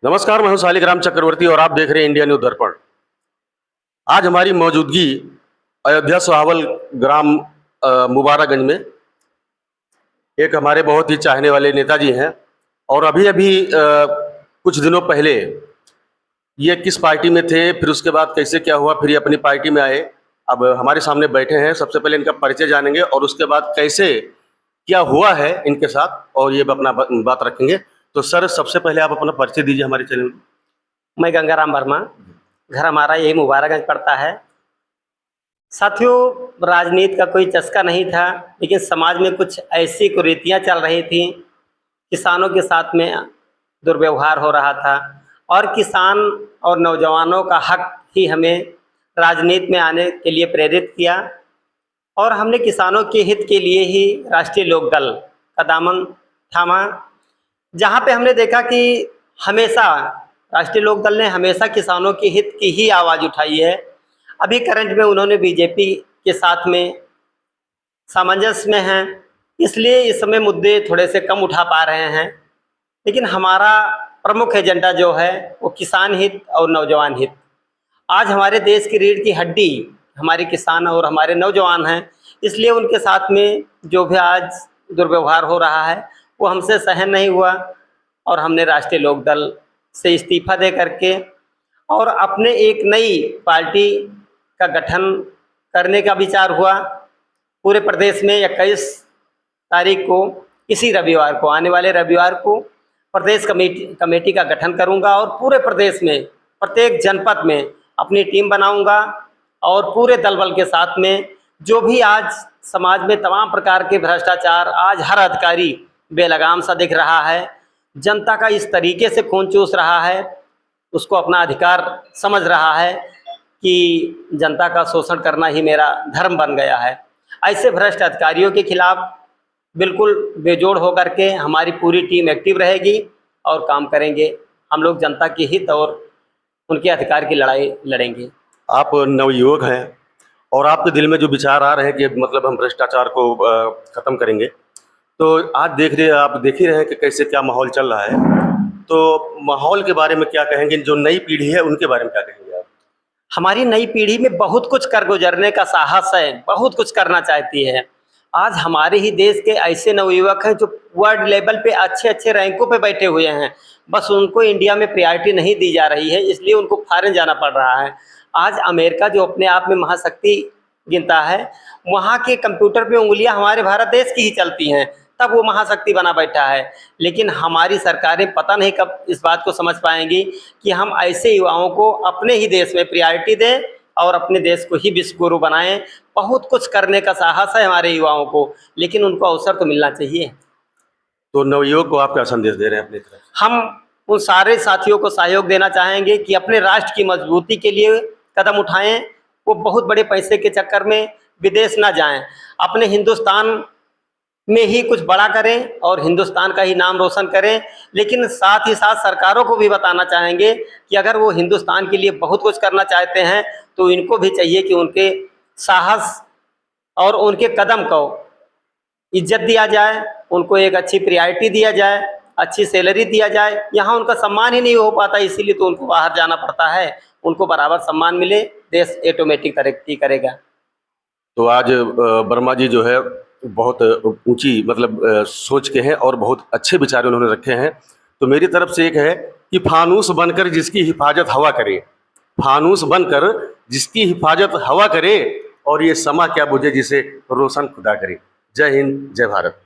नमस्कार, मैं हूं शालिग्राम चक्रवर्ती और आप देख रहे हैं इंडिया न्यूज दर्पण। आज हमारी मौजूदगी अयोध्या सुहावल ग्राम मुबारकगंज में एक हमारे बहुत ही चाहने वाले नेताजी हैं और अभी अभी कुछ दिनों पहले ये किस पार्टी में थे, फिर उसके बाद कैसे क्या हुआ, फिर ये अपनी पार्टी में आए। अब हमारे सामने बैठे हैं। सबसे पहले इनका परिचय जानेंगे और उसके बाद कैसे क्या हुआ है इनके साथ और ये अपना बात रखेंगे। तो सर, सबसे पहले आप अपना परिचय दीजिए हमारे चैनल में। मैं गंगाराम वर्मा, घर हमारा यही मुबारकगंज पड़ता है। साथियों, राजनीति का कोई चस्का नहीं था, लेकिन समाज में कुछ ऐसी कुरीतियाँ चल रही थी। किसानों के साथ में दुर्व्यवहार हो रहा था और किसान और नौजवानों का हक ही हमें राजनीति में आने के लिए प्रेरित किया और हमने किसानों के हित के लिए ही राष्ट्रीय लोकदल का दामन थामा। जहाँ पे हमने देखा कि हमेशा राष्ट्रीय लोकदल ने हमेशा किसानों के हित की ही आवाज़ उठाई है। अभी करंट में उन्होंने बीजेपी के साथ में सामंजस्य में हैं, इसलिए इस समय मुद्दे थोड़े से कम उठा पा रहे हैं। लेकिन हमारा प्रमुख एजेंडा जो है वो किसान हित और नौजवान हित। आज हमारे देश की रीढ़ की हड्डी हमारे किसान और हमारे नौजवान हैं, इसलिए उनके साथ में जो भी आज दुर्व्यवहार हो रहा है वो हमसे सहन नहीं हुआ और हमने राष्ट्रीय लोकदल से इस्तीफा दे करके और अपने एक नई पार्टी का गठन करने का विचार हुआ। पूरे प्रदेश में 21 तारीख को, इसी रविवार को, आने वाले रविवार को प्रदेश कमेटी का गठन करूंगा और पूरे प्रदेश में प्रत्येक जनपद में अपनी टीम बनाऊंगा और पूरे दल बल के साथ में जो भी आज समाज में तमाम प्रकार के भ्रष्टाचार, आज हर अधिकारी बेलगाम सा दिख रहा है, जनता का इस तरीके से खून चूस रहा है, उसको अपना अधिकार समझ रहा है कि जनता का शोषण करना ही मेरा धर्म बन गया है। ऐसे भ्रष्ट अधिकारियों के खिलाफ बिल्कुल बेजोड़ होकर के हमारी पूरी टीम एक्टिव रहेगी और काम करेंगे। हम लोग जनता के हित और उनके अधिकार की लड़ाई लड़ेंगे। आप नवयुवक हैं और आपके दिल में जो विचार आ रहे हैं कि मतलब हम भ्रष्टाचार को ख़त्म करेंगे, तो आज आप देख ही रहे हैं कि कैसे क्या माहौल चल रहा है। तो माहौल के बारे में क्या कहेंगे? जो नई पीढ़ी है उनके बारे में क्या कहेंगे आप? हमारी नई पीढ़ी में बहुत कुछ कर गुजरने का साहस है, बहुत कुछ करना चाहती है। आज हमारे ही देश के ऐसे नवयुवक हैं जो वर्ल्ड लेवल पे अच्छे अच्छे रैंकों पे बैठे हुए हैं, बस उनको इंडिया में प्रायोरिटी नहीं दी जा रही है, इसलिए उनको फॉरेन जाना पड़ रहा है। आज अमेरिका जो अपने आप में महाशक्ति गिनता है, वहाँ के कंप्यूटर पे उंगलियाँ हमारे भारत देश की ही चलती हैं, तब वो महाशक्ति बना बैठा है। लेकिन हमारी सरकारें पता नहीं कब इस बात को समझ पाएंगी कि हम ऐसे युवाओं को अपने ही देश में प्रायोरिटी दें और अपने देश को ही विश्व गुरु बनाएं। बहुत कुछ करने का साहस है हमारे युवाओं को, लेकिन उनको अवसर तो मिलना चाहिए। तो नवयुवक को आप क्या संदेश दे रहे हैं अपनी तरफ? हम उन सारे साथियों को सहयोग देना चाहेंगे कि अपने राष्ट्र की मजबूती के लिए कदम उठाएं। वो बहुत बड़े पैसे के चक्कर में विदेश ना जाएं, अपने हिंदुस्तान में ही कुछ बड़ा करें और हिंदुस्तान का ही नाम रोशन करें। लेकिन साथ ही साथ सरकारों को भी बताना चाहेंगे कि अगर वो हिंदुस्तान के लिए बहुत कुछ करना चाहते हैं तो इनको भी चाहिए कि उनके साहस और उनके कदम को इज्जत दिया जाए, उनको एक अच्छी प्रायोरिटी दिया जाए, अच्छी सैलरी दिया जाए। यहाँ उनका सम्मान ही नहीं हो पाता, इसीलिए तो उनको बाहर जाना पड़ता है। उनको बराबर सम्मान मिले, देश ऑटोमेटिक तरक्की करेगा। तो आज वर्मा जी जो है बहुत ऊंची मतलब सोच के हैं और बहुत अच्छे विचार उन्होंने रखे हैं। तो मेरी तरफ से एक है कि फानूस बनकर जिसकी हिफाजत हवा करे, फानूस बनकर जिसकी हिफाजत हवा करे और ये समा क्या बुझे जिसे रोशन खुदा करे। जय हिंद, जय भारत।